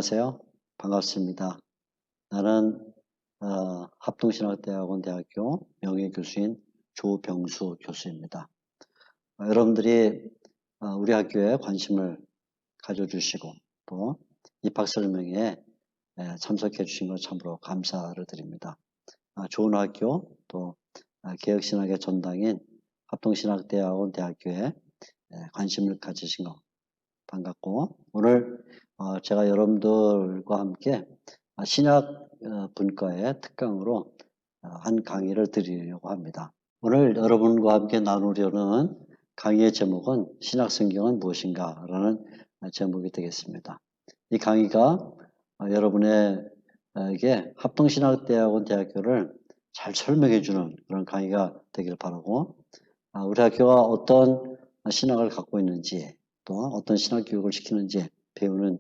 안녕하세요. 반갑습니다. 나는 합동신학대학원 대학교 명예교수인 조병수 교수입니다. 여러분들이 우리 학교에 관심을 가져주시고 또 입학설명회에 참석해 주신 것 참으로 감사를 드립니다. 좋은 학교 또 개혁신학의 전당인 합동신학대학원 대학교에 관심을 가지신 것 반갑고, 오늘 제가 여러분들과 함께 신약 분과의 특강으로 한 강의를 드리려고 합니다. 오늘 여러분과 함께 나누려는 강의의 제목은 신약 성경은 무엇인가 라는 제목이 되겠습니다. 이 강의가 여러분에게 합동신학대학원 대학교를 잘 설명해 주는 그런 강의가 되길 바라고, 우리 학교가 어떤 신학을 갖고 있는지 또 어떤 신학 교육을 시키는지 배우는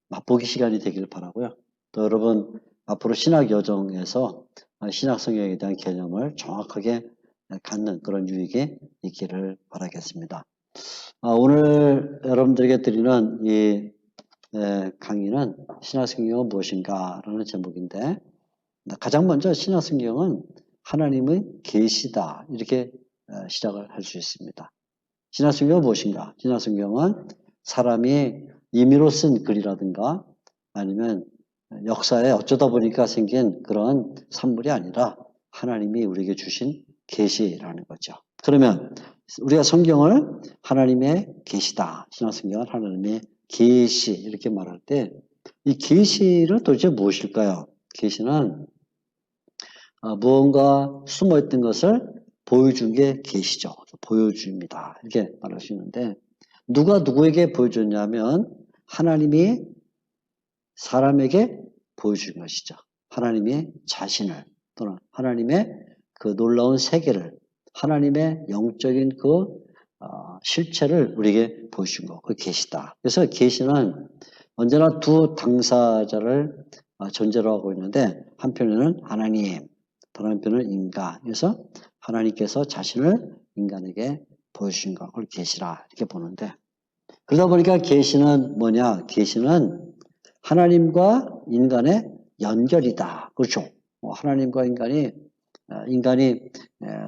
맛보기 시간이 되길 바라고요. 또 여러분 앞으로 신학 여정에서 신학 성경에 대한 개념을 정확하게 갖는 그런 유익이 있기를 바라겠습니다. 오늘 여러분들에게 드리는 이 강의는 신학 성경은 무엇인가 라는 제목인데, 가장 먼저 신학 성경은 하나님의 계시다 이렇게 시작을 할 수 있습니다. 신약 성경은 무엇인가? 신약 성경은 사람이 임의로 쓴 글이라든가 아니면 역사에 어쩌다 보니까 생긴 그런 산물이 아니라 하나님이 우리에게 주신 계시라는 거죠. 그러면 우리가 성경을 하나님의 계시다, 신약 성경은 하나님의 계시 이렇게 말할 때 이 계시는 도대체 무엇일까요? 계시는 무언가 숨어있던 것을 보여준 게 계시죠. 보여줍니다. 이렇게 말할 수 있는데, 누가 누구에게 보여줬냐면 하나님이 사람에게 보여준 것이죠. 하나님이 자신을 또는 하나님의 그 놀라운 세계를, 하나님의 영적인 그 실체를 우리에게 보여준 거, 그 계시다. 그래서 계시는 언제나 두 당사자를 전제로 하고 있는데, 한편에는 하나님, 다른 한편은 인간. 그래서 하나님께서 자신을 인간에게 보여주신 것, 그걸 계시라 이렇게 보는데, 그러다 보니까 계시는 뭐냐? 계시는 하나님과 인간의 연결이다. 그렇죠? 하나님과 인간이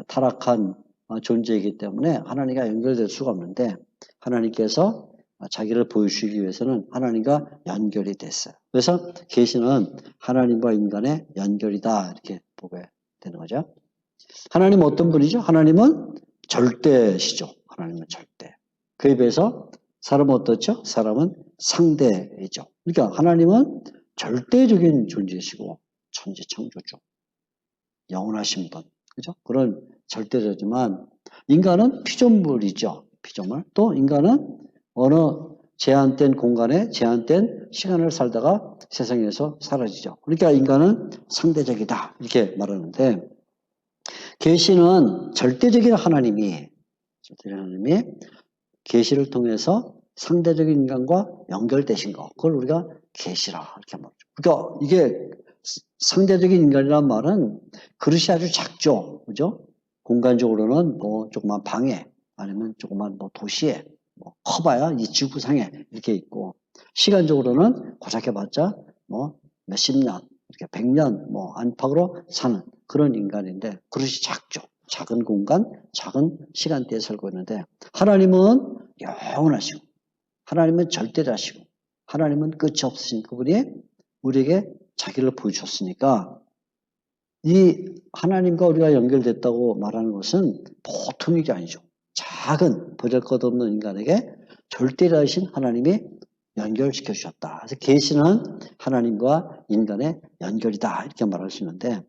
타락한 존재이기 때문에 하나님과 연결될 수가 없는데, 하나님께서 자기를 보여주시기 위해서는 하나님과 연결이 됐어요. 그래서 계시는 하나님과 인간의 연결이다 이렇게 보게 되는 거죠. 하나님은 어떤 분이죠? 하나님은 절대시죠. 하나님은 절대. 그에 비해서 사람은 어떻죠? 사람은 상대이죠. 그러니까 하나님은 절대적인 존재시고 천지창조주, 영원하신 분, 그죠? 그런 절대자지만 인간은 피조물이죠. 피조물. 또 인간은 어느 제한된 공간에 제한된 시간을 살다가 세상에서 사라지죠. 그러니까 인간은 상대적이다 이렇게 말하는데, 계시는 절대적인 하나님이 계시를 통해서 상대적인 인간과 연결되신 것, 그걸 우리가 계시라 이렇게 말하죠. 그러니까 이게 상대적인 인간이라는 말은 그릇이 아주 작죠, 그죠? 공간적으로는 뭐 조그만 방에 아니면 조그만 뭐 도시에 뭐 커봐야 이 지구상에 이렇게 있고, 시간적으로는 고작해봤자 뭐 몇십 년, 이렇게 100년 뭐 안팎으로 사는 그런 인간인데, 그릇이 작죠. 작은 공간, 작은 시간대에 살고 있는데, 하나님은 영원하시고, 하나님은 절대자시고, 하나님은 끝이 없으신 그분이 우리에게 자기를 보여주셨으니까, 이 하나님과 우리가 연결됐다고 말하는 것은 보통 일이 아니죠. 작은 보잘것없는 인간에게 절대자이신 하나님이 연결시켜 주셨다. 그래서 계시는 하나님과 인간의 연결이다 이렇게 말할 수 있는데,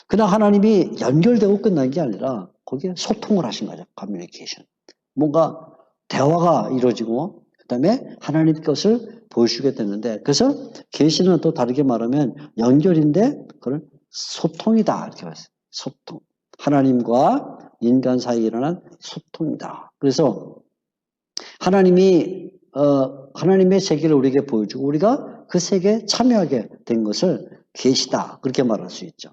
그냥 하나님이 연결되고 끝난 게 아니라 거기에 소통을 하신 거죠. 커뮤니케이션. 뭔가 대화가 이루어지고 그다음에 하나님 것을 보여주게 되는데, 그래서 계시는 또 다르게 말하면 연결인데 그걸 소통이다 이렇게 말했어요. 소통. 하나님과 인간 사이에 일어난 소통이다. 그래서 하나님이 하나님의 세계를 우리에게 보여주고 우리가 그 세계에 참여하게 된 것을 계시다 그렇게 말할 수 있죠.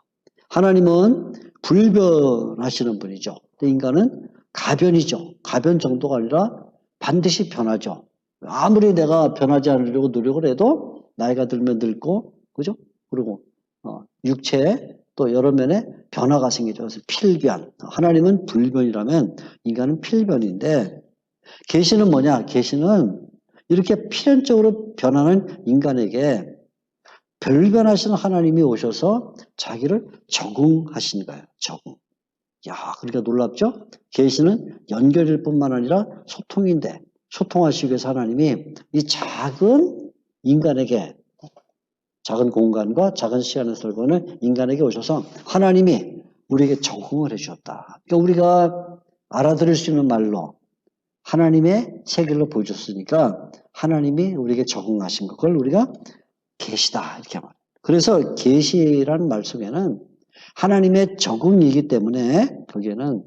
하나님은 불변하시는 분이죠. 인간은 가변이죠. 가변 정도가 아니라 반드시 변하죠. 아무리 내가 변하지 않으려고 노력을 해도 나이가 들면 늙고, 그죠? 그리고 육체에 또 여러 면에 변화가 생기죠. 그래서 필변. 하나님은 불변이라면 인간은 필변인데, 계시는 뭐냐? 계시는 이렇게 필연적으로 변하는 인간에게 별변하시는 하나님이 오셔서 자기를 적응하신 거예요. 적응. 야, 그러니까 놀랍죠? 계시는 연결일 뿐만 아니라 소통인데, 소통하시기 위해서 하나님이 이 작은 인간에게, 작은 공간과 작은 시간을 살고는 인간에게 오셔서 하나님이 우리에게 적응을 해주셨다. 그러니까 우리가 알아들을 수 있는 말로 하나님의 세계를 보여줬으니까 하나님이 우리에게 적응하신 그걸 우리가 계시다 이렇게 말해요. 그래서 계시라는 말 속에는 하나님의 적응이기 때문에 거기에는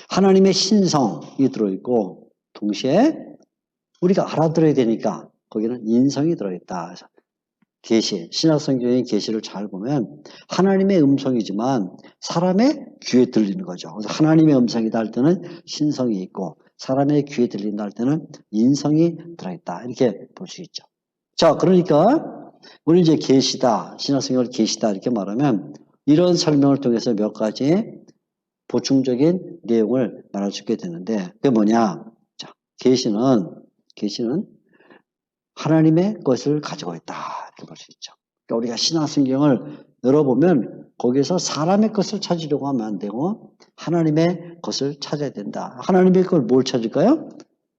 하나님의 신성이 들어있고 동시에 우리가 알아들어야 되니까 거기는 인성이 들어있다. 그래서 계시, 신약성경의 계시를 잘 보면 하나님의 음성이지만 사람의 귀에 들리는 거죠. 그래서 하나님의 음성이다 할 때는 신성이 있고 사람의 귀에 들린다 할 때는 인성이 들어있다. 이렇게 볼 수 있죠. 자, 그러니까 우리 이제 계시다, 신약성경을 계시다 이렇게 말하면 이런 설명을 통해서 몇 가지 보충적인 내용을 말할 수 있게 되는데 그게 뭐냐? 자, 계시는 하나님의 것을 가지고 있다 이렇게 볼 수 있죠. 그러니까 우리가 신약성경을 열어보면 거기에서 사람의 것을 찾으려고 하면 안 되고 하나님의 것을 찾아야 된다. 하나님의 걸 뭘 찾을까요?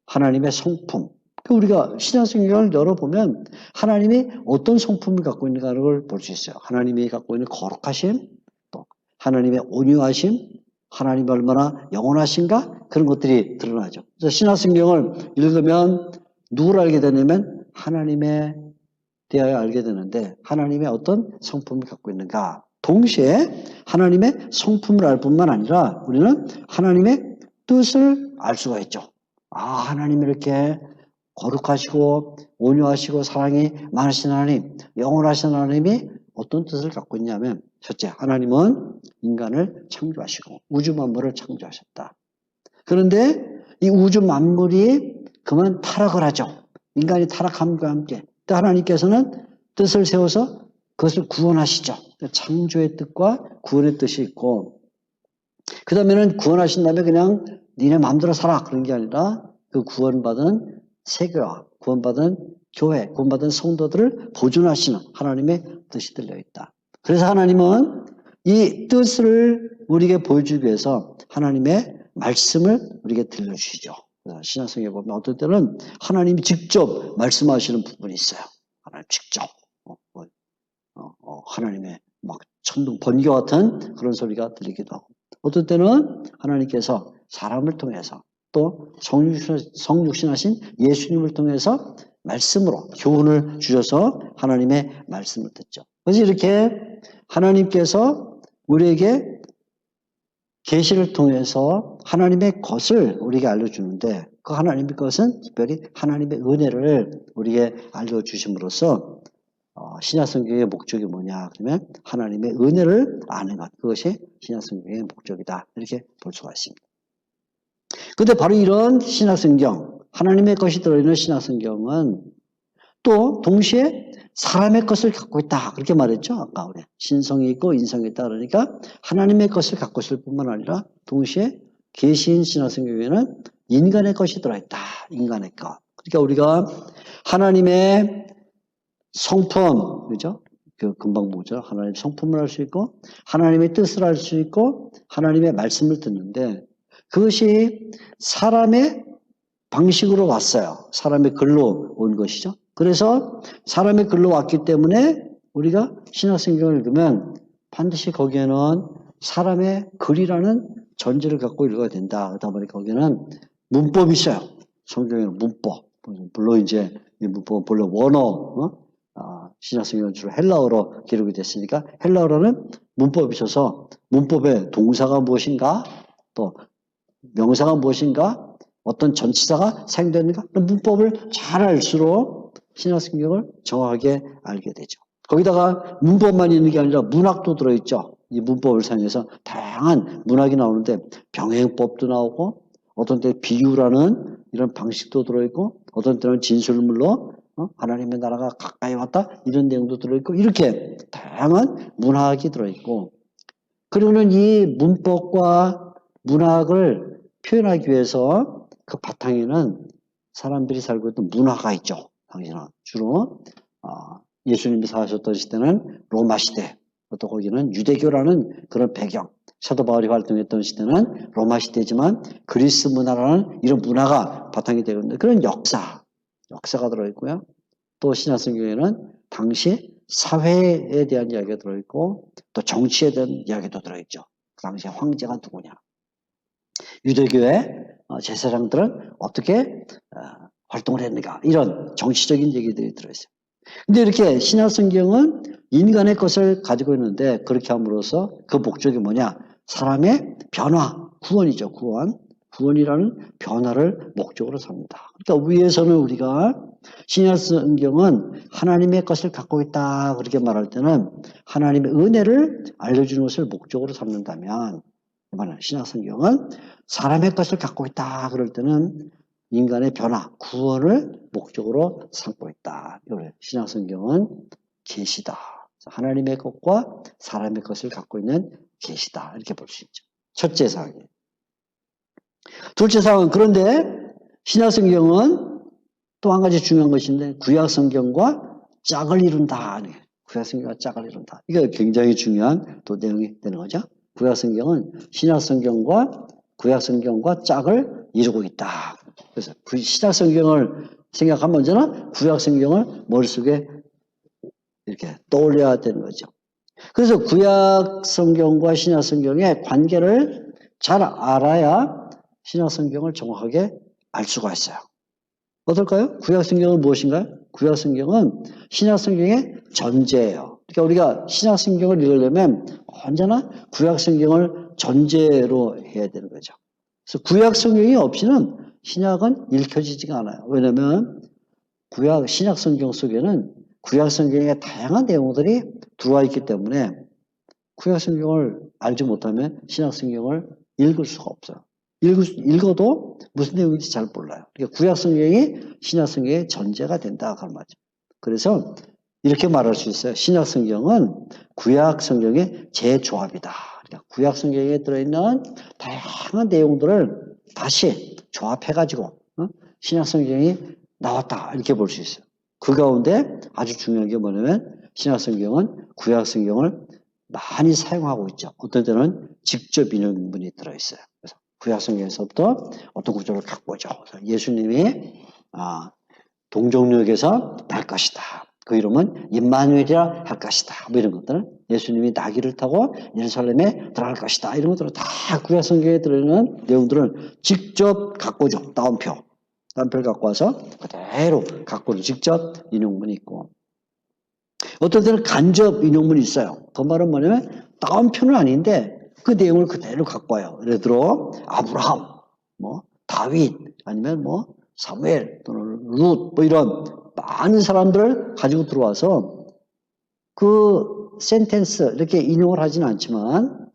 하나님의 성품. 우리가 신약성경을 열어보면 하나님이 어떤 성품을 갖고 있는가를 볼 수 있어요. 하나님이 갖고 있는 거룩하심, 또 하나님의 온유하심, 하나님이 얼마나 영원하신가 그런 것들이 드러나죠. 그래서 신약성경을 읽으면 누구를 알게 되냐면 하나님에 대하여 알게 되는데 하나님의 어떤 성품을 갖고 있는가. 동시에 하나님의 성품을 알 뿐만 아니라 우리는 하나님의 뜻을 알 수가 있죠. 아, 하나님이 이렇게 거룩하시고 온유하시고 사랑이 많으신 하나님, 영원하신 하나님이 어떤 뜻을 갖고 있냐면 첫째, 하나님은 인간을 창조하시고 우주 만물을 창조하셨다. 그런데 이 우주 만물이 그만 타락을 하죠. 인간이 타락함과 함께 또 하나님께서는 뜻을 세워서 그것을 구원하시죠. 창조의 뜻과 구원의 뜻이 있고 그 다음에는 구원하신 다음에 그냥 니네 마음대로 살아 그런 게 아니라 그 구원받은 세계와 구원받은 교회, 구원받은 성도들을 보존하시는 하나님의 뜻이 들려있다. 그래서 하나님은 이 뜻을 우리에게 보여주기 위해서 하나님의 말씀을 우리에게 들려주시죠. 신약성경에 보면 어떤 때는 하나님이 직접 말씀하시는 부분이 있어요. 하나님 직접 하나님의 막 천둥 번개 같은 그런 소리가 들리기도 하고 어떤 때는 하나님께서 사람을 통해서 또 성육신하신 예수님을 통해서 말씀으로 교훈을 주셔서 하나님의 말씀을 듣죠. 그래서 이렇게 하나님께서 우리에게 계시를 통해서 하나님의 것을 우리에게 알려주는데 그 하나님의 것은 특별히 하나님의 은혜를 우리에게 알려주심으로써 신약성경의 목적이 뭐냐 그러면 하나님의 은혜를 아는 것 그것이 신약성경의 목적이다 이렇게 볼 수가 있습니다. 그런데 바로 이런 신약성경 하나님의 것이 들어있는 신약성경은 또 동시에 사람의 것을 갖고 있다 그렇게 말했죠. 아까 우리 신성이 있고 인성이 있다 그러니까 하나님의 것을 갖고 있을 뿐만 아니라 동시에 계시인 신약성경에는 인간의 것이 들어있다. 인간의 것. 그러니까 우리가 하나님의 성품, 그죠? 그 금방 보죠. 하나님의 성품을 알 수 있고 하나님의 뜻을 알 수 있고 하나님의 말씀을 듣는데 그것이 사람의 방식으로 왔어요. 사람의 글로 온 것이죠. 그래서 사람의 글로 왔기 때문에 우리가 신약성경을 읽으면 반드시 거기에는 사람의 글이라는 전제를 갖고 읽어야 된다. 그러다 보니 거기에는 문법이 있어요. 성경에는 문법. 물론 이제 이 문법은 본래 원어, 신약성경은 주로 헬라어로 기록이 됐으니까 헬라어로는 문법이 있어서 문법의 동사가 무엇인가 또 명사가 무엇인가 어떤 전치사가 사용되는가 문법을 잘 알수록 신약성경을 정확하게 알게 되죠. 거기다가 문법만 있는 게 아니라 문학도 들어있죠. 이 문법을 사용해서 다양한 문학이 나오는데 병행법도 나오고 어떤 때 비유라는 이런 방식도 들어있고 어떤 때는 진술물로 하나님의 나라가 가까이 왔다 이런 내용도 들어있고 이렇게 다양한 문학이 들어있고 그리고는 이 문법과 문학을 표현하기 위해서 그 바탕에는 사람들이 살고 있던 문화가 있죠. 당시는 주로 예수님이 사셨던 시대는 로마 시대, 또 거기는 유대교라는 그런 배경, 사도 바울이 활동했던 시대는 로마 시대지만 그리스 문화라는 이런 문화가 바탕이 되어 있는 그런 역사가 들어있고요. 또 신약성경에는 당시 사회에 대한 이야기가 들어있고 또 정치에 대한 이야기도 들어있죠. 그 당시에 황제가 누구냐. 유대교의 제사장들은 어떻게 활동을 했는가. 이런 정치적인 얘기들이 들어있어요. 근데 이렇게 신약성경은 인간의 것을 가지고 있는데 그렇게 함으로써 그 목적이 뭐냐. 사람의 변화, 구원이죠. 구원이라는 변화를 목적으로 삼는다. 그러니까 위에서는 우리가 신약성경은 하나님의 것을 갖고 있다 그렇게 말할 때는 하나님의 은혜를 알려주는 것을 목적으로 삼는다면 신약성경은 사람의 것을 갖고 있다 그럴 때는 인간의 변화, 구원을 목적으로 삼고 있다. 신약성경은 계시다. 하나님의 것과 사람의 것을 갖고 있는 계시다. 이렇게 볼 수 있죠. 첫째 사항이에요. 둘째 사항은 그런데 신약성경은 또 한 가지 중요한 것인데 구약성경과 짝을 이룬다. 구약성경과 짝을 이룬다. 이게 굉장히 중요한 또 내용이 되는 거죠. 구약성경은 신약성경과 구약성경과 짝을 이루고 있다. 그래서 신약성경을 생각하면 저는 구약성경을 머릿속에 이렇게 떠올려야 되는 거죠. 그래서 구약성경과 신약성경의 관계를 잘 알아야 신약성경을 정확하게 알 수가 있어요. 어떨까요? 구약성경은 무엇인가요? 구약성경은 신약성경의 전제예요. 그러니까 우리가 신약성경을 읽으려면 언제나 구약성경을 전제로 해야 되는 거죠. 그래서 구약성경이 없이는 신약은 읽혀지지가 않아요. 왜냐하면 신약성경 속에는 구약성경의 다양한 내용들이 들어와 있기 때문에 구약성경을 알지 못하면 신약성경을 읽을 수가 없어요. 읽어도 무슨 내용인지 잘 몰라요. 그러니까 구약성경이 신약성경의 전제가 된다 그런 말이죠. 그래서 이렇게 말할 수 있어요. 신약성경은 구약성경의 재조합이다. 그러니까 구약성경에 들어있는 다양한 내용들을 다시 조합해가지고 신약성경이 나왔다 이렇게 볼 수 있어요. 그 가운데 아주 중요한 게 뭐냐면 신약성경은 구약성경을 많이 사용하고 있죠. 어떤 때는 직접 인용문이 들어있어요. 그래서 구약성경에서부터 어떤 구조를 갖고 오죠. 예수님이 동정역에서 날 것이다. 그 이름은 임마누엘이라 할 것이다. 뭐 이런 것들은 예수님이 나귀를 타고 예루살렘에 들어갈 것이다. 이런 것들은 다 구약성경에 들어있는 내용들을 직접 갖고 오죠. 따옴표를 갖고 와서 그대로 갖고 오는 직접 인용문이 있고 어떤 때는 간접 인용문이 있어요. 그 말은 뭐냐면 따옴표는 아닌데 그 내용을 그대로 갖고 와요. 예를 들어 아브라함, 다윗 아니면 사무엘 또는 룻 이런 많은 사람들을 가지고 들어와서 그 센텐스 이렇게 인용을 하지는 않지만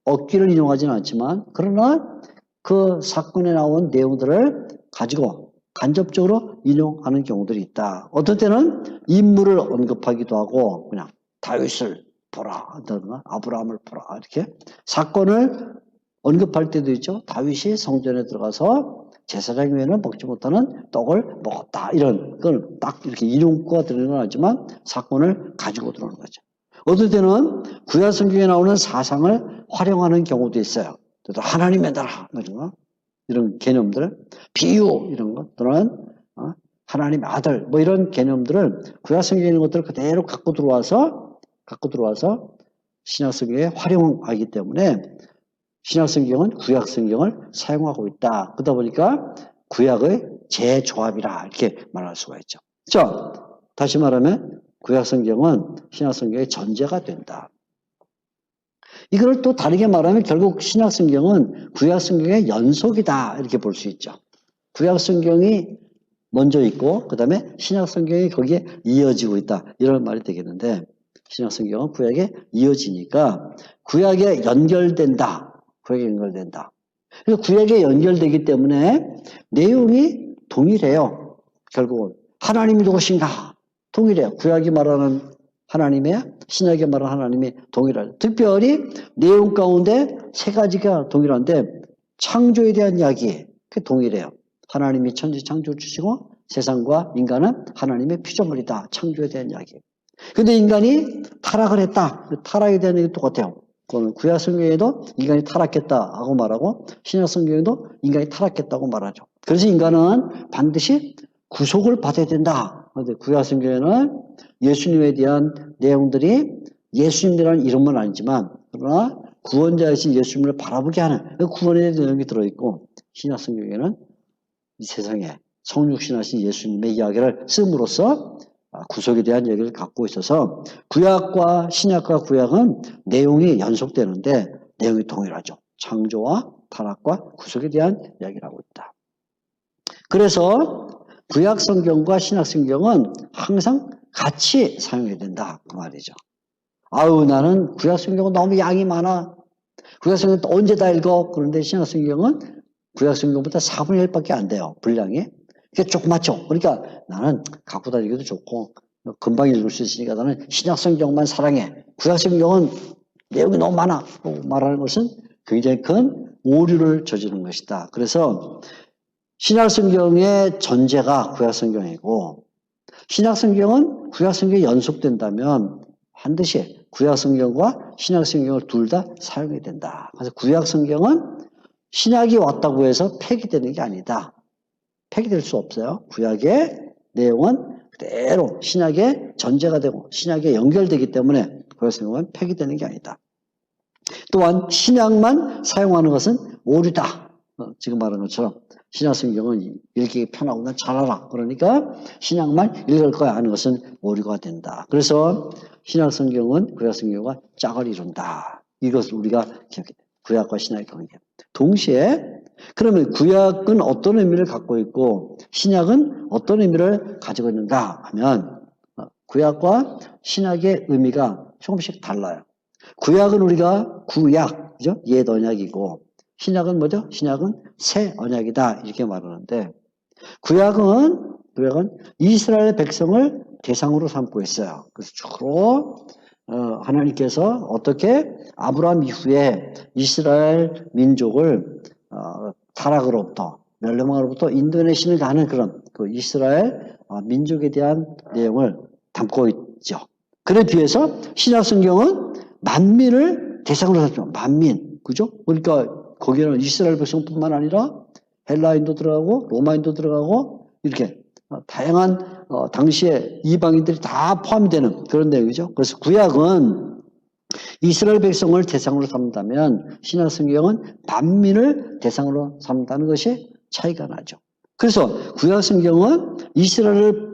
억기를 인용하지는 않지만 그러나 그 사건에 나온 내용들을 가지고 간접적으로 인용하는 경우들이 있다. 어떤 때는 인물을 언급하기도 하고 그냥 다윗을 보라, 아브라함을 보라 이렇게 사건을 언급할 때도 있죠. 다윗이 성전에 들어가서 제사장 외에는 먹지 못하는 떡을 먹었다. 이런 걸 딱 이렇게 인용구가 들어는 하지만 사건을 가지고 들어오는 거죠. 어떨 때는 구약 성경에 나오는 사상을 활용하는 경우도 있어요. 하나님의 나라 이런 거, 이런 개념들, 비유 이런 것 또는 하나님의 아들 이런 개념들을 구약 성경에 있는 것들을 그대로 갖고 들어와서 신약 성경에 활용하기 때문에 신약 성경은 구약 성경을 사용하고 있다. 그러다 보니까 구약의 재조합이라 이렇게 말할 수가 있죠. 자, 다시 말하면 구약 성경은 신약 성경의 전제가 된다. 이걸 또 다르게 말하면 결국 신약 성경은 구약 성경의 연속이다 이렇게 볼 수 있죠. 구약 성경이 먼저 있고 그다음에 신약 성경이 거기에 이어지고 있다 이런 말이 되겠는데 신약 성경은 구약에 이어지니까 구약에 연결된다. 구약에 연결된다. 그래서 구약에 연결되기 때문에 내용이 동일해요. 결국은 하나님이 누구신가? 동일해요. 구약이 말하는 하나님의, 신약이 말하는 하나님이 동일하죠. 특별히 내용 가운데 세 가지가 동일한데 창조에 대한 이야기, 그게 동일해요. 하나님이 천지 창조 주시고 세상과 인간은 하나님의 피조물이다. 창조에 대한 이야기. 근데 인간이 타락을 했다. 타락에 대한 얘기 똑같아요. 그거는 구약 성경에도 인간이 타락했다 하고 말하고 신약 성경에도 인간이 타락했다고 말하죠. 그래서 인간은 반드시 구속을 받아야 된다. 그런데 구약 성경에는 예수님에 대한 내용들이 예수님이라는 이름은 아니지만 그러나 구원자이신 예수님을 바라보게 하는 구원에 대한 내용이 들어있고 신약 성경에는 이 세상에 성육신하신 예수님의 이야기를 쓰므로써 구속에 대한 얘기를 갖고 있어서 구약과 신약과 구약은 내용이 연속되는데 내용이 동일하죠. 창조와 타락과 구속에 대한 이야기를 하고 있다. 그래서 구약 성경과 신약 성경은 항상 같이 사용해야 된다 그 말이죠. 아우 나는 구약 성경은 너무 양이 많아. 구약 성경은 언제 다 읽어? 그런데 신약 성경은 구약 성경보다 4분의 1밖에 안 돼요. 분량이. 그게 조그맣죠. 그러니까 나는 갖고 다니기도 좋고 금방 읽을 수 있으니까 나는 신약 성경만 사랑해. 구약 성경은 내용이 너무 많아. 말하는 것은 굉장히 큰 오류를 저지르는 것이다. 그래서 신약 성경의 전제가 구약 성경이고 신약 성경은 구약 성경이 연속된다면 반드시 구약 성경과 신약 성경을 둘 다 사용해야 된다. 그래서 구약 성경은 신약이 왔다고 해서 폐기되는 게 아니다. 폐기될 수 없어요. 구약의 내용은 그대로 신약의 전제가 되고 신약에 연결되기 때문에 구약 성경은 폐기되는 게 아니다. 또한 신약만 사용하는 것은 오류다. 지금 말한 것처럼 신약 성경은 읽기 편하고 난 잘 알아. 그러니까 신약만 읽을 거야 하는 것은 오류가 된다. 그래서 신약 성경은 구약 성경과 짝을 이룬다. 이것을 우리가 기억해야 돼. 구약과 신약의 관계. 동시에 그러면 구약은 어떤 의미를 갖고 있고 신약은 어떤 의미를 가지고 있는가 하면 구약과 신약의 의미가 조금씩 달라요. 구약은 우리가 구약, 그죠? 옛 언약이고 신약은 뭐죠? 신약은 새 언약이다 이렇게 말하는데 구약은 이스라엘 백성을 대상으로 삼고 있어요. 그래서 주로 하나님께서 어떻게 아브라함 이후에 이스라엘 민족을 타락으로부터 멸망으로부터 인도내시는 가는 그런 그 이스라엘 민족에 대한 내용을 담고 있죠. 그에 비해서 신약 성경은 만민을 대상으로 삼죠. 만민, 그죠? 그러니까 거기는 이스라엘 백성뿐만 아니라 헬라인도 들어가고 로마인도 들어가고 이렇게 다양한 당시에 이방인들이 다 포함이 되는 그런 내용이죠. 그래서 구약은 이스라엘 백성을 대상으로 삼다면 신약 성경은 만민을 대상으로 삼다는 것이 차이가 나죠. 그래서 구약 성경은 이스라엘을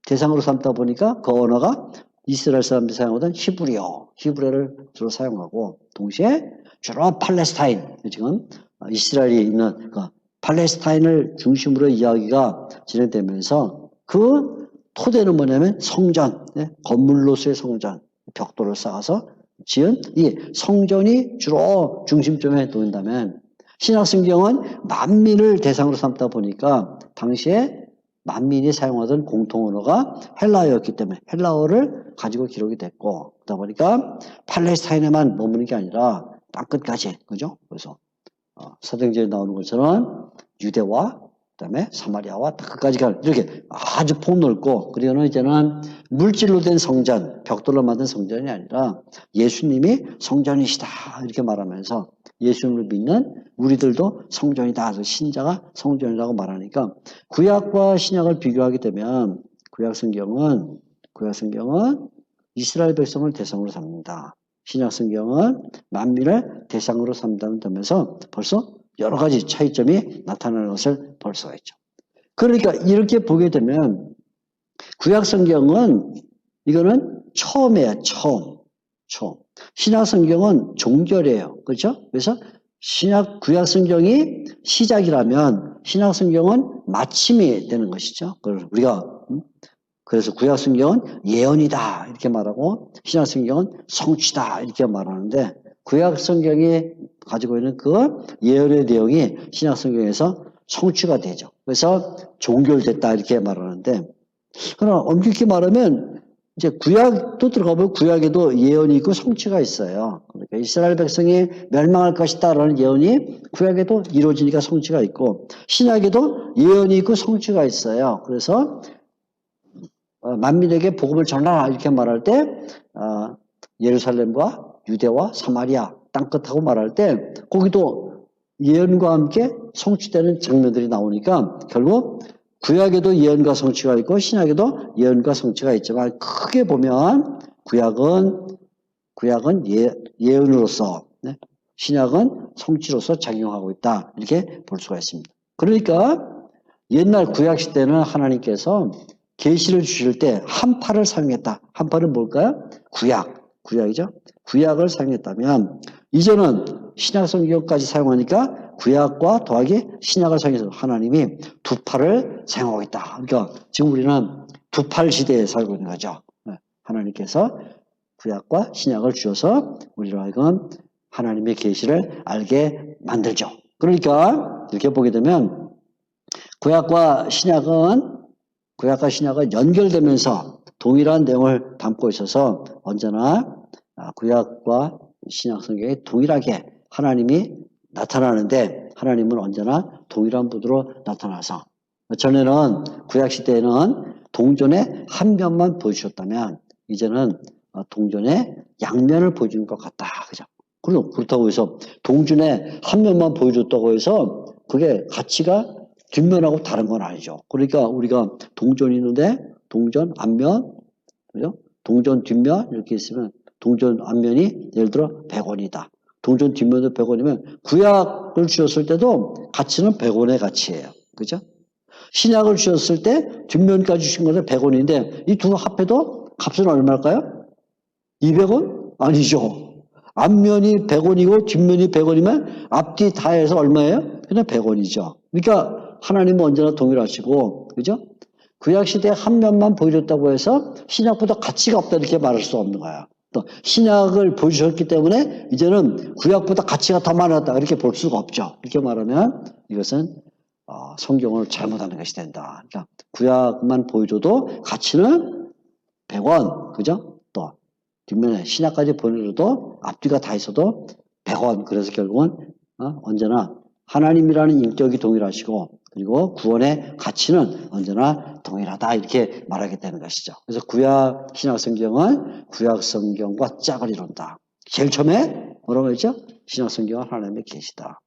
대상으로 삼다 보니까 그 언어가 이스라엘 사람들이 사용하던 히브리어를 주로 사용하고 동시에 주로 팔레스타인, 지금 이스라엘이 있는 그 팔레스타인을 중심으로 이야기가 진행되면서 그 토대는 뭐냐면 성전, 건물로서의 성전, 벽돌을 쌓아서 지은 이 성전이 주로 중심점에 놓인다면 신약 성경은 만민을 대상으로 삼다 보니까 당시에 만민이 사용하던 공통 언어가 헬라어였기 때문에 헬라어를 가지고 기록이 됐고 그러다 보니까 팔레스타인에만 머무는 게 아니라 땅끝까지, 그죠? 그래서 사도행전에 나오는 것처럼 유대와 그다음에 사마리아와 땅끝까지 가는 이렇게 아주 폭넓고 그리고는 이제는 물질로 된 성전, 벽돌로 만든 성전이 아니라 예수님이 성전이시다 이렇게 말하면서 예수님을 믿는 우리들도 성전이다. 신자가 성전이라고 말하니까 구약과 신약을 비교하게 되면 구약 성경은 이스라엘 백성을 대상으로 삼는다. 신약 성경은 만민을 대상으로 삼다는 점에서 벌써 여러 가지 차이점이 나타나는 것을 볼 수가 있죠. 그러니까 이렇게 보게 되면 구약 성경은 이거는 처음이에요. 처음. 신약 성경은 종결이에요. 그렇죠? 그래서 구약 성경이 시작이라면 신약 성경은 마침이 되는 것이죠. 그래서 구약 성경은 예언이다 이렇게 말하고 신약 성경은 성취다 이렇게 말하는데 구약 성경이 가지고 있는 그 예언의 내용이 신약 성경에서 성취가 되죠. 그래서 종결됐다 이렇게 말하는데, 그러나 엄격히 말하면 이제 구약도 들어가보면 구약에도 예언이 있고 성취가 있어요. 그러니까 이스라엘 백성이 멸망할 것이다라는 예언이 구약에도 이루어지니까 성취가 있고, 신약에도 예언이 있고 성취가 있어요. 그래서 만민에게 복음을 전하라 이렇게 말할 때 예루살렘과 유대와 사마리아 땅끝하고 말할 때 거기도 예언과 함께 성취되는 장면들이 나오니까 결국 구약에도 예언과 성취가 있고 신약에도 예언과 성취가 있지만 크게 보면 구약은 예언으로서, 신약은 성취로서 작용하고 있다 이렇게 볼 수가 있습니다. 그러니까 옛날 구약 시대는 하나님께서 계시를 주실 때 한파를 사용했다. 한파는 뭘까요? 구약이죠. 구약을 사용했다면 이제는 신약 성경까지 사용하니까 구약과 더하기 신약을 사용해서 하나님이 두 팔을 사용하고 있다. 그러니까 지금 우리는 두 팔 시대에 살고 있는 거죠. 하나님께서 구약과 신약을 주셔서 우리로 하여금 하나님의 계시를 알게 만들죠. 그러니까 이렇게 보게 되면 구약과 신약은 연결되면서 동일한 내용을 담고 있어서 언제나 구약과 신약 성경에 동일하게 하나님이 나타나는데 하나님은 언제나 동일한 분으로 나타나서 전에는 구약 시대에는 동전의 한 면만 보여주셨다면 이제는 동전의 양면을 보여주는 것 같다. 그죠? 그렇다고 해서 동전의 한 면만 보여줬다고 해서 그게 가치가 뒷면하고 다른 건 아니죠. 그러니까 우리가 동전이 있는데 동전 앞면, 그죠? 동전 뒷면 이렇게 있으면 동전 앞면이 예를 들어 100원이다. 동전 뒷면도 100원이면 구약을 주셨을 때도 가치는 100원의 가치예요. 그죠? 신약을 주셨을 때 뒷면까지 주신 것은 100원인데 이 두 합해도 값은 얼마일까요? 200원? 아니죠. 앞면이 100원이고 뒷면이 100원이면 앞뒤 다 해서 얼마예요? 그냥 100원이죠. 그러니까 하나님은 언제나 동일하시고, 그죠? 구약시대에 한 면만 보여줬다고 해서 신약보다 가치가 없다 이렇게 말할 수 없는 거야. 또 신약을 보여주셨기 때문에 이제는 구약보다 가치가 더 많았다 이렇게 볼 수가 없죠. 이렇게 말하면 이것은 성경을 잘못하는 것이 된다. 그러니까 구약만 보여줘도 가치는 100원, 그죠? 또 뒷면에 신약까지 보여줘도 앞뒤가 다 있어도 100원. 그래서 결국은 언제나 하나님이라는 인격이 동일하시고 그리고 구원의 가치는 언제나 동일하다 이렇게 말하게 되는 것이죠. 그래서 구약 신약 성경은 구약 성경과 짝을 이룬다. 제일 처음에 뭐라고 했죠? 신약 성경은 하나님의 계시다.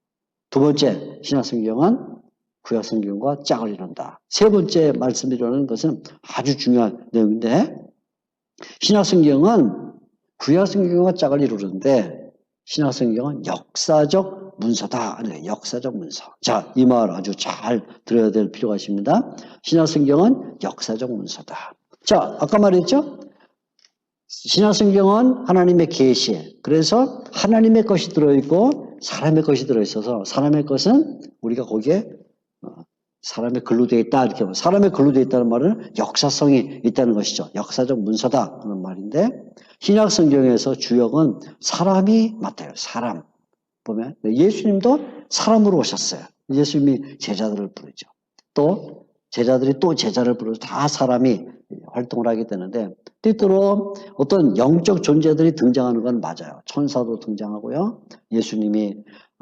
두 번째 신약 성경은 구약 성경과 짝을 이룬다. 세 번째 말씀드리는 것은 아주 중요한 내용인데 신약 성경은 구약 성경과 짝을 이루는데 신약 성경은 역사적 문서다. 역사적 문서. 자, 이 말 아주 잘 들어야 될 필요가 있습니다. 신약 성경은 역사적 문서다. 자, 아까 말했죠? 신약 성경은 하나님의 계시. 그래서 하나님의 것이 들어있고 사람의 것이 들어있어서 사람의 것은 우리가 거기에 사람의 글로 되어 있다. 이렇게 사람의 글로 되어 있다는 말은 역사성이 있다는 것이죠. 역사적 문서다. 그런 말인데 신약 성경에서 주역은 사람이 맡아요. 사람. 보면 예수님도 사람으로 오셨어요. 예수님이 제자들을 부르죠. 또 제자들이 또 제자를 부르서 다 사람이 활동을 하게 되는데 때때로 어떤 영적 존재들이 등장하는 건 맞아요. 천사도 등장하고요. 예수님이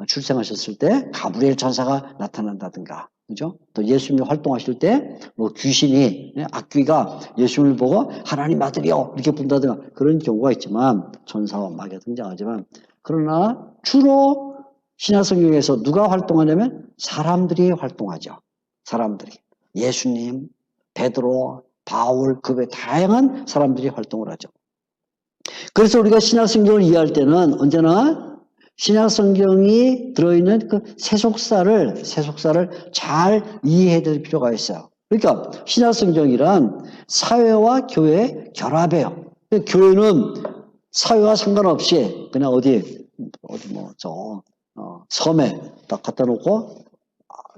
출생하셨을 때 가브리엘 천사가 나타난다든가, 그죠? 또 예수님이 활동하실 때 뭐 귀신이 악귀가 예수님을 보고 하나님 아들이요 이렇게 부른다든가 그런 경우가 있지만 천사와 마귀가 등장하지만 그러나 주로 신약 성경에서 누가 활동하냐면 사람들이 활동하죠. 사람들이. 예수님, 베드로, 바울, 그 외 다양한 사람들이 활동을 하죠. 그래서 우리가 신약 성경을 이해할 때는 언제나 신약 성경이 들어있는 그 세속사를 잘 이해해야 될 필요가 있어요. 그러니까 신약 성경이란 사회와 교회의 결합이에요. 교회는 사회와 상관없이 그냥 섬에 딱 갖다 놓고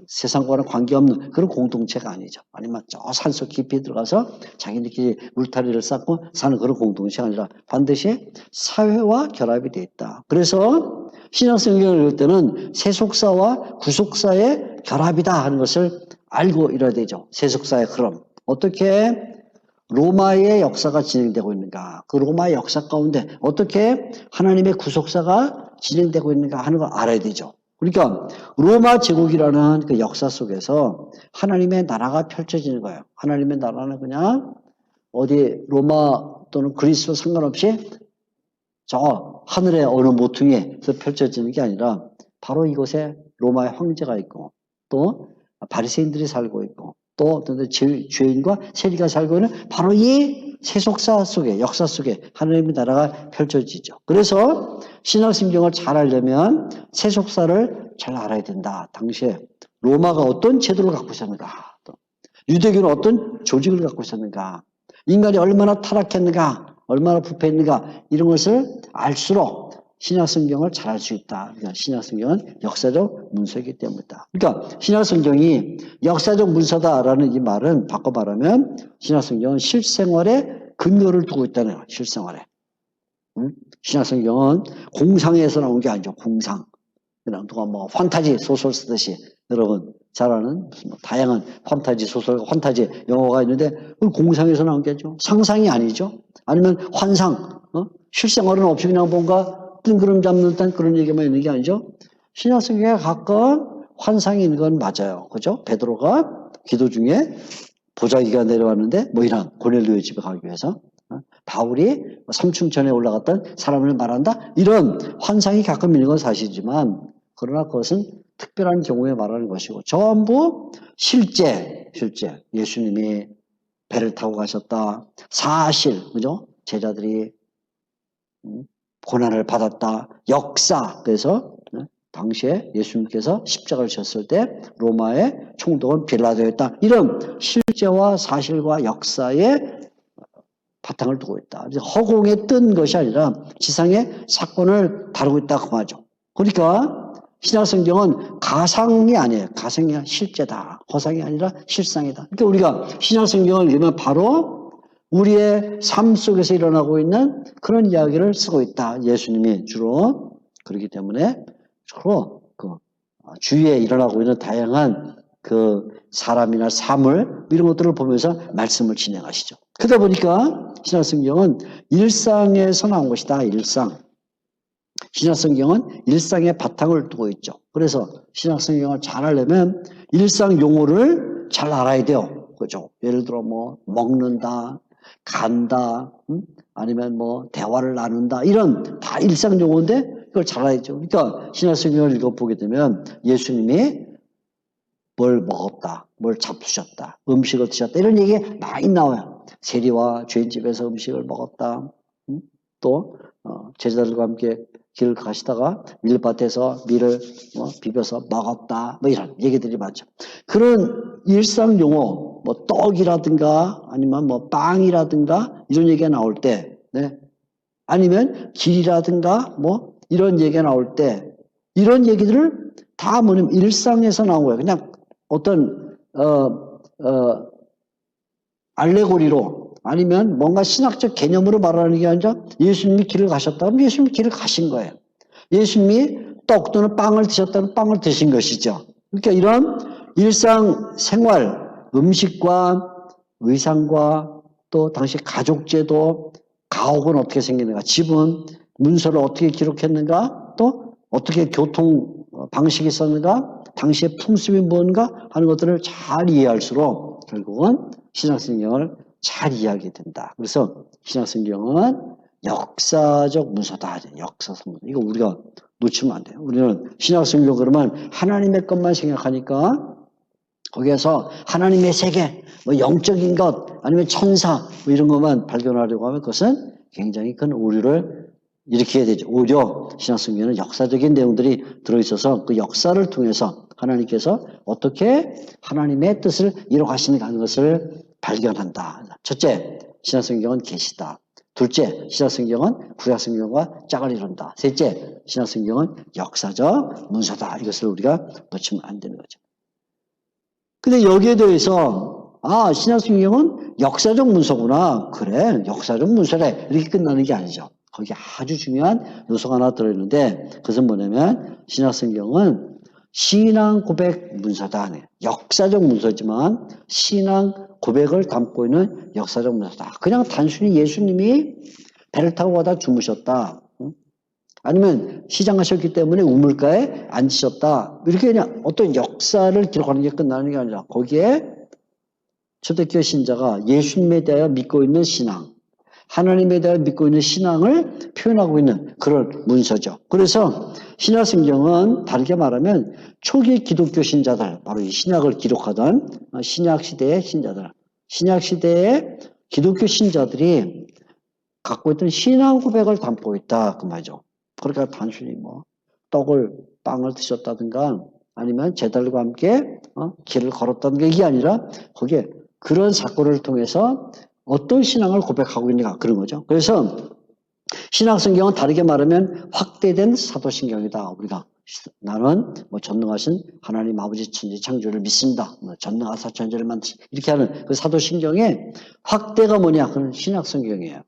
세상과는 관계없는 그런 공동체가 아니죠. 아니면 저 산속 깊이 들어가서 자기들끼리 울타리를 쌓고 사는 그런 공동체가 아니라 반드시 사회와 결합이 되어 있다. 그래서 신약 성경을 읽을 때는 세속사와 구속사의 결합이다 하는 것을 알고 이래야 되죠. 세속사의 흐름. 어떻게 로마의 역사가 진행되고 있는가. 그 로마의 역사 가운데 어떻게 하나님의 구속사가 진행되고 있는가 하는 걸 알아야 되죠. 그러니까 로마 제국이라는 그 역사 속에서 하나님의 나라가 펼쳐지는 거예요. 하나님의 나라는 그냥 어디 로마 또는 그리스와 상관없이 저 하늘의 어느 모퉁이에서 펼쳐지는 게 아니라 바로 이곳에 로마의 황제가 있고 또 바리새인들이 살고 있고 또 죄인과 세리가 살고 있는 바로 이 세속사 속에 역사 속에 하나님의 나라가 펼쳐지죠. 그래서 신약성경을 잘 알려면 세속사를 잘 알아야 된다. 당시에 로마가 어떤 제도를 갖고 있었는가, 또 유대교는 어떤 조직을 갖고 있었는가, 인간이 얼마나 타락했는가, 얼마나 부패했는가 이런 것을 알수록 신약성경을 잘 알 수 있다. 그러니까 신약성경은 역사적 문서이기 때문이다. 그러니까 신약성경이 역사적 문서다라는 이 말은 바꿔 말하면 신약성경은 실생활에 근거를 두고 있다는 거예요. 실생활에. 신약성경은 공상에서 나온 게 아니죠. 공상. 그냥 누가 뭐 판타지 소설 쓰듯이 여러분 잘 아는 무슨 뭐 다양한 판타지 소설, 판타지 영화가 있는데 그 공상에서 나온 게 아니죠. 상상이 아니죠. 아니면 환상, 실생활은 없이 그냥 뭔가 뜬구름 잡는 듯한 그런 얘기만 있는 게 아니죠. 신약성경에 가끔 환상이 있는 건 맞아요. 그죠? 베드로가 기도 중에 보자기가 내려왔는데 뭐 이런 고넬료의 집에 가기 위해서 바울이 삼층천에 올라갔던 사람을 말한다. 이런 환상이 가끔 있는 건 사실이지만 그러나 그것은 특별한 경우에 말하는 것이고 전부 실제 예수님이 배를 타고 가셨다. 사실 그죠? 제자들이 고난을 받았다. 역사. 그래서 당시에 예수님께서 십자가를 졌을 때 로마의 총독은 빌라도였다. 이런 실제와 사실과 역사의 바탕을 두고 있다. 허공에 뜬 것이 아니라 지상의 사건을 다루고 있다 그 말이죠. 그러니까 신약성경은 가상이 아니에요. 가상이 아니라 실제다. 허상이 아니라 실상이다. 그러니까 우리가 신약성경을 읽으면 바로 우리의 삶 속에서 일어나고 있는 그런 이야기를 쓰고 있다. 예수님이 주로. 그렇기 때문에 주로 그 주위에 일어나고 있는 다양한 그 사람이나 사물 이런 것들을 보면서 말씀을 진행하시죠. 그러다 보니까 신약성경은 일상에서 나온 것이다. 일상. 신약성경은 일상의 바탕을 두고 있죠. 그래서 신약성경을 잘 알려면 일상 용어를 잘 알아야 돼요. 그죠? 예를 들어 뭐 먹는다, 간다, 아니면 뭐 대화를 나눈다 이런 다 일상 용어인데 그걸 잘 알아야죠. 그러니까 신약성경을 읽어보게 되면 예수님이 뭘 먹었다, 뭘 잡수셨다, 음식을 드셨다 이런 얘기 많이 나와요. 세리와 죄인집에서 음식을 먹었다. 또 제자들과 함께 길을 가시다가 밀밭에서 밀을 비벼서 먹었다. 뭐 이런 얘기들이 많죠. 그런 일상 용어, 뭐 떡이라든가 아니면 뭐 빵이라든가 이런 얘기가 나올 때, 네. 아니면 길이라든가 뭐 이런 얘기가 나올 때 이런 얘기들을 다 뭐냐면 일상에서 나온 거예요. 그냥 어떤 알레고리로 아니면 뭔가 신학적 개념으로 말하는 게 아니라 예수님이 길을 가셨다면 예수님이 길을 가신 거예요. 예수님이 떡 또는 빵을 드셨다면 빵을 드신 것이죠. 그러니까 이런 일상생활, 음식과 의상과 또 당시 가족제도, 가옥은 어떻게 생기는가, 집은 문서를 어떻게 기록했는가, 또 어떻게 교통 방식이 있었는가, 당시의 풍습이 뭔가 하는 것들을 잘 이해할수록 결국은 신약성경을 잘 이해하게 된다. 그래서 신약성경은 역사적 문서다. 역사적 문서. 이거 우리가 놓치면 안 돼요. 우리는 신약성경 그러면 하나님의 것만 생각하니까 거기에서 하나님의 세계, 뭐 영적인 것, 아니면 천사 뭐 이런 것만 발견하려고 하면 그것은 굉장히 큰 오류를 일으키게 되죠. 오히려 신약성경에는 역사적인 내용들이 들어있어서 그 역사를 통해서 하나님께서 어떻게 하나님의 뜻을 이루어가시는가 하는 것을 발견한다. 첫째, 신약성경은 계시다. 둘째, 신약성경은 구약성경과 짝을 이룬다. 셋째, 신약성경은 역사적 문서다. 이것을 우리가 놓치면 안 되는 거죠. 근데 여기에 대해서 신약성경은 역사적 문서구나. 그래, 역사적 문서래. 이렇게 끝나는 게 아니죠. 거기에 아주 중요한 요소가 하나 들어있는데 그것은 뭐냐면 신약성경은 신앙 고백 문서다. 역사적 문서지만 신앙 고백을 담고 있는 역사적 문서다. 그냥 단순히 예수님이 배를 타고 가다 주무셨다. 아니면 시장하셨기 때문에 우물가에 앉으셨다. 이렇게 그냥 어떤 역사를 기록하는 게 끝나는 게 아니라 거기에 초대교회 신자가 예수님에 대하여 믿고 있는 신앙, 하나님에 대하여 믿고 있는 신앙을 표현하고 있는 그런 문서죠. 그래서 신약성경은 다르게 말하면 초기 기독교 신자들, 바로 이 신약을 기록하던 신약시대의 신자들, 신약시대의 기독교 신자들이 갖고 있던 신앙 고백을 담고 있다. 그 말이죠. 그러니까 단순히 뭐 빵을 드셨다든가 아니면 제자들과 함께 길을 걸었다든가 이게 아니라 거기에 그런 사건을 통해서 어떤 신앙을 고백하고 있는가 그런 거죠. 그래서 신약성경은 다르게 말하면 확대된 사도신경이다. 우리가 나는 뭐 전능하신 하나님 아버지 천지 창조를 믿습니다. 뭐 전능하사 천지를 만드신 이렇게 하는 그 사도신경의 확대가 뭐냐? 그건 신약성경이에요.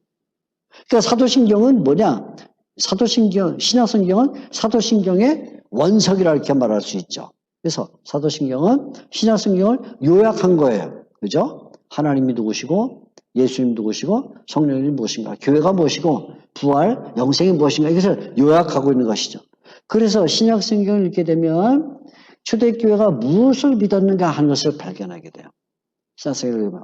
그러니까 사도신경은 뭐냐? 신약성경은 사도신경의 원석이라 이렇게 말할 수 있죠. 그래서 사도신경은 신약성경을 요약한 거예요. 그죠? 하나님이 누구시고 예수님 누구시고 성령님이 무엇인가 교회가 무엇이고 부활 영생이 무엇인가 이것을 요약하고 있는 것이죠. 그래서 신약성경을 읽게 되면 초대교회가 무엇을 믿었는가 하는 것을 발견하게 돼요. 신약성경을 읽으면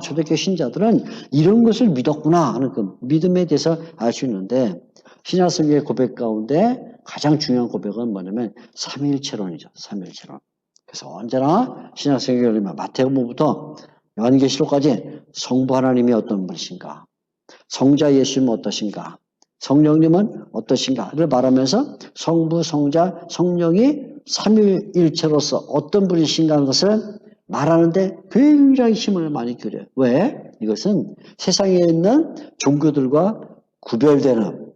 초대교회 신자들은 이런 것을 믿었구나 하는 그 믿음에 대해서 알 수 있는데 신약성경의 고백 가운데 가장 중요한 고백은 뭐냐면 삼위일체론이죠. 삼위일체론. 그래서 언제나 신약성경을 읽으면 마태복음부터 요한계시록까지 성부 하나님이 어떤 분이신가, 성자 예수님은 어떠신가, 성령님은 어떠신가를 말하면서 성부, 성자, 성령이 삼위일체로서 어떤 분이신가 하는 것을 말하는데 굉장히 힘을 많이 기울여요. 왜? 이것은 세상에 있는 종교들과 구별되는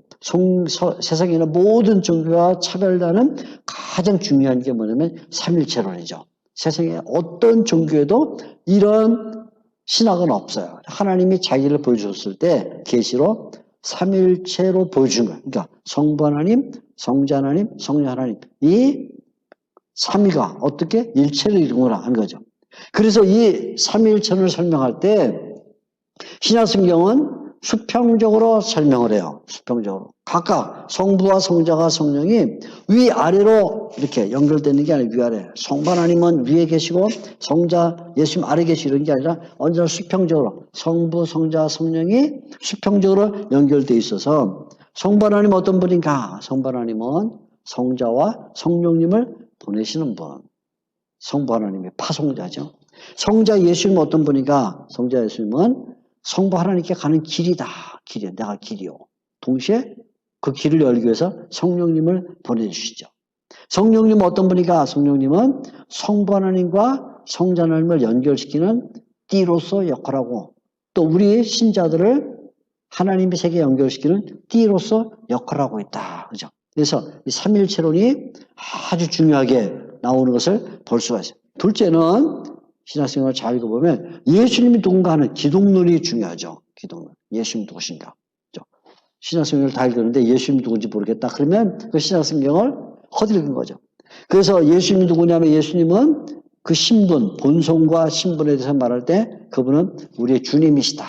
세상에 있는 모든 종교와 차별되는 가장 중요한 게 뭐냐면 삼위일체론이죠. 세상에 어떤 종교에도 이런 신학은 없어요. 하나님이 자기를 보여줬을 때 계시로 삼위일체로 보여준 거예요. 그러니까 성부 하나님, 성자 하나님, 성령 하나님 이 삼위가 어떻게 일체를 이루구나 하는 거죠. 그래서 이 삼위일체를 설명할 때 신약성경은 수평적으로 설명을 해요. 수평적으로. 각각 성부와 성자가 성령이 위아래로 이렇게 연결되는 게 아니라 위아래. 성부 하나님은 위에 계시고 성자 예수님 아래 계시고 이런 게 아니라 언제나 수평적으로 성부, 성자, 성령이 수평적으로 연결되어 있어서 성부 하나님 어떤 분인가? 성부 하나님은 성자와 성령님을 보내시는 분. 성부 하나님의 파송자죠. 성자 예수님은 어떤 분인가? 성자 예수님은 성부 하나님께 가는 길이다. 길이야. 내가 길이요. 동시에 그 길을 열기 위해서 성령님을 보내주시죠. 성령님은 어떤 분이가? 성령님은 성부 하나님과 성자 하나님을 연결시키는 띠로서 역할하고 또 우리 신자들을 하나님의 세계에 연결시키는 띠로서 역할하고 있다. 그죠? 그래서 이 삼위일체론이 아주 중요하게 나오는 것을 볼 수가 있어요. 둘째는 신약성경을 잘 읽어보면 예수님이 누군가 하는 기독론이 중요하죠. 기독론. 예수님 누구신가. 신약성경을 다 읽었는데 예수님이 누군지 모르겠다. 그러면 그 신약성경을 헛읽은 거죠. 그래서 예수님이 누구냐면 예수님은 그 신분, 본성과 신분에 대해서 말할 때 그분은 우리의 주님이시다.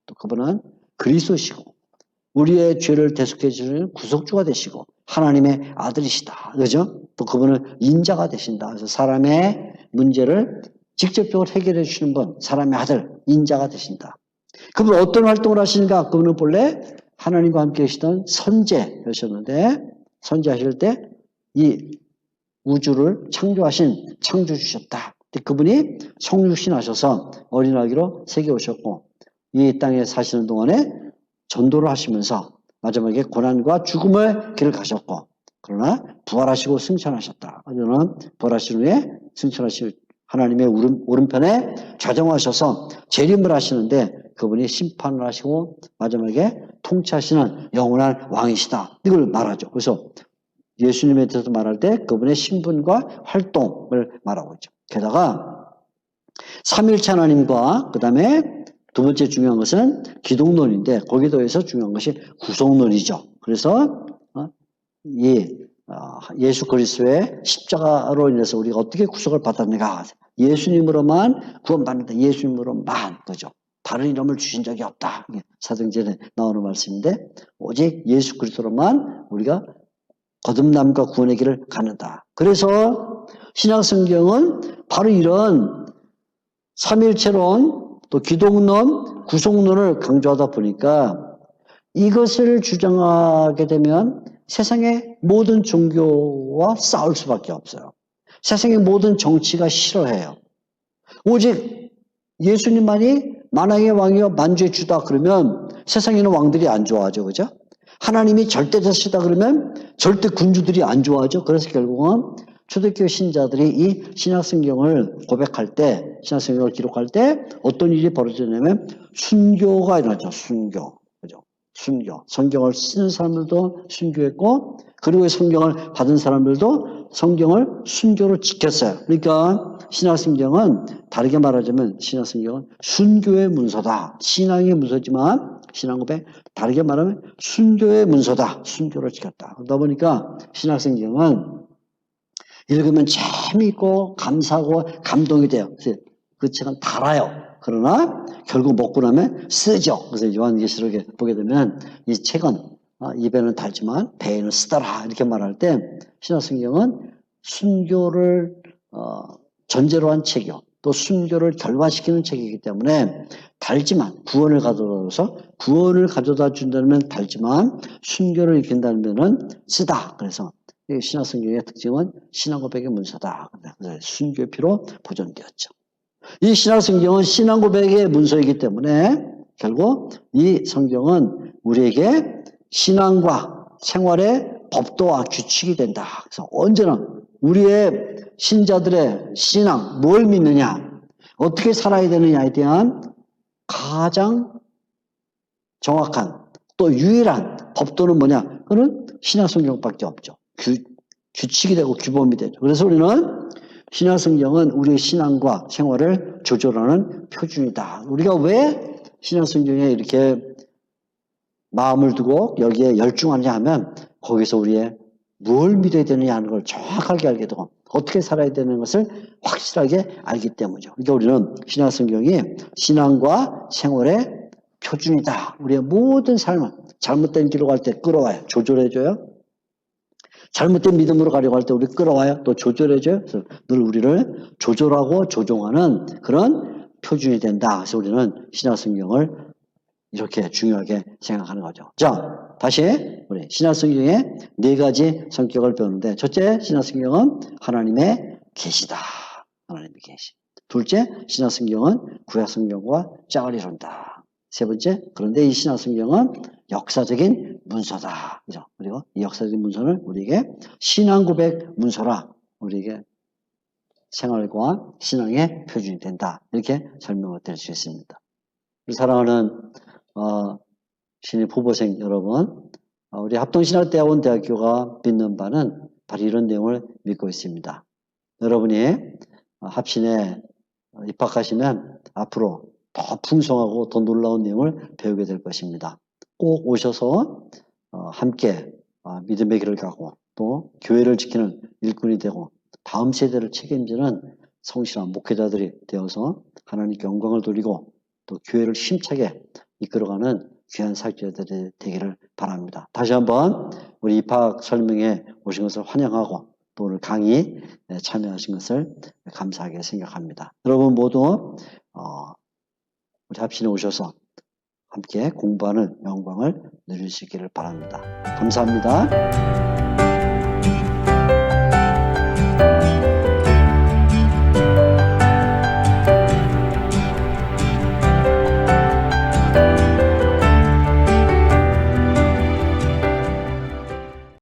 또 그분은 그리스도시고 우리의 죄를 대속해 주시는 구속주가 되시고 하나님의 아들이시다. 그죠? 또 그분은 인자가 되신다. 그래서 사람의 문제를 직접적으로 해결해 주시는 분, 사람의 아들, 인자가 되신다. 그분 어떤 활동을 하시는가? 그분은 본래 하나님과 함께 계시던 선제였었는데 선제하실 때 이 우주를 창조하신 창조주셨다. 그분이 성육신 하셔서 어린아기로 세계에 오셨고 이 땅에 사시는 동안에 전도를 하시면서 마지막에 고난과 죽음의 길을 가셨고 그러나 부활하시고 승천하셨다. 그러나 부활하신 후에 승천하실 하나님의 오른편에 좌정하셔서 재림을 하시는데 그분이 심판을 하시고 마지막에 통치하시는 영원한 왕이시다. 이걸 말하죠. 그래서 예수님에 대해서 말할 때 그분의 신분과 활동을 말하고 있죠. 게다가 삼일체 하나님과 그 다음에 두 번째 중요한 것은 기독론인데 거기에 더해서 중요한 것이 구속론이죠. 그래서 이 예수 그리스도의 십자가로 인해서 우리가 어떻게 구속을 받았는가? 예수님으로만 구원받는다. 예수님으로만, 그죠? 다른 이름을 주신 적이 없다. 사도행전에 나오는 말씀인데, 오직 예수 그리스도로만 우리가 거듭남과 구원의 길을 가는다. 그래서 신약성경은 바로 이런 삼위일체론, 또 기독론, 구속론을 강조하다 보니까 이것을 주장하게 되면 세상의 모든 종교와 싸울 수밖에 없어요. 세상의 모든 정치가 싫어해요. 오직 예수님만이 만왕의 왕이요 만주의 주다 그러면 세상에는 왕들이 안 좋아하죠. 그죠? 하나님이 절대자시다 그러면 절대 군주들이 안 좋아하죠. 그래서 결국은 초대교회 신자들이 이 신약성경을 고백할 때, 신약성경을 기록할 때 어떤 일이 벌어지냐면 순교가 일어나죠. 순교. 그죠? 순교. 성경을 쓰는 사람들도 순교했고, 그리고 성경을 받은 사람들도 성경을 순교로 지켰어요. 그러니까 신약성경은 다르게 말하자면 신약성경은 순교의 문서다. 신앙의 문서지만 신앙고백 다르게 말하면 순교의 문서다. 순교를 지켰다. 그러다 보니까 신약성경은 읽으면 재미있고 감사하고 감동이 돼요. 그 책은 달아요. 그러나 결국 먹고 나면 쓰죠. 그래서 요한계시록에 보게 되면 이 책은 입에는 달지만 배에는 쓰더라 이렇게 말할 때 신약성경은 순교를 전제로 한 책이요. 또 순교를 결과시키는 책이기 때문에 달지만 구원을 가져다 준다면 달지만 순교를 일으킨다면 쓰다. 그래서 신약성경의 특징은 신앙고백의 문서다. 그래서 순교의 피로 보존되었죠. 이 신약성경은 신앙고백의 문서이기 때문에 결국 이 성경은 우리에게 신앙과 생활의 법도와 규칙이 된다. 그래서 언제나 우리의 신자들의 신앙, 뭘 믿느냐, 어떻게 살아야 되느냐에 대한 가장 정확한 또 유일한 법도는 뭐냐? 그는 신약성경밖에 없죠. 규칙이 되고 규범이 되죠. 그래서 우리는 신약성경은 우리의 신앙과 생활을 조절하는 표준이다. 우리가 왜 신약성경에 이렇게 마음을 두고 여기에 열중하냐 하면 거기서 우리의 뭘 믿어야 되느냐 하는 걸 정확하게 알게 되고 어떻게 살아야 되는 것을 확실하게 알기 때문이죠. 그러니까 우리는 신약성경이 신앙과 생활의 표준이다. 우리의 모든 삶을 잘못된 길로 갈 때 끌어와요. 조절해줘요. 잘못된 믿음으로 가려고 할 때 우리 끌어와요. 또 조절해줘요. 그래서 늘 우리를 조절하고 조종하는 그런 표준이 된다. 그래서 우리는 신약성경을 이렇게 중요하게 생각하는 거죠. 자, 다시 우리 신약성경의 네 가지 성격을 배우는데 첫째, 신약성경은 하나님의 계시다. 하나님의 계시. 둘째, 신약성경은 구약성경과 짝을 이룬다. 세 번째, 그런데 이 신약성경은 역사적인 문서다. 그죠? 그리고 이 역사적인 문서는 우리에게 신앙고백 문서라 우리에게 생활과 신앙의 표준이 된다. 이렇게 설명을 드릴 수 있습니다. 사랑하는 신입 후보생 여러분, 우리 합동신학대학원 대학교가 믿는 바는 바로 이런 내용을 믿고 있습니다. 여러분이 합신에 입학하시면 앞으로 더 풍성하고 더 놀라운 내용을 배우게 될 것입니다. 꼭 오셔서 함께 믿음의 길을 가고 또 교회를 지키는 일꾼이 되고 다음 세대를 책임지는 성실한 목회자들이 되어서 하나님께 영광을 돌리고 또 교회를 힘차게 이끌어가는 귀한 사역자들이 되기를 바랍니다. 다시 한번 우리 입학 설명에 오신 것을 환영하고 또 오늘 강의 참여하신 것을 감사하게 생각합니다. 여러분 모두 우리 합신에 오셔서 함께 공부하는 영광을 누리시기를 바랍니다. 감사합니다.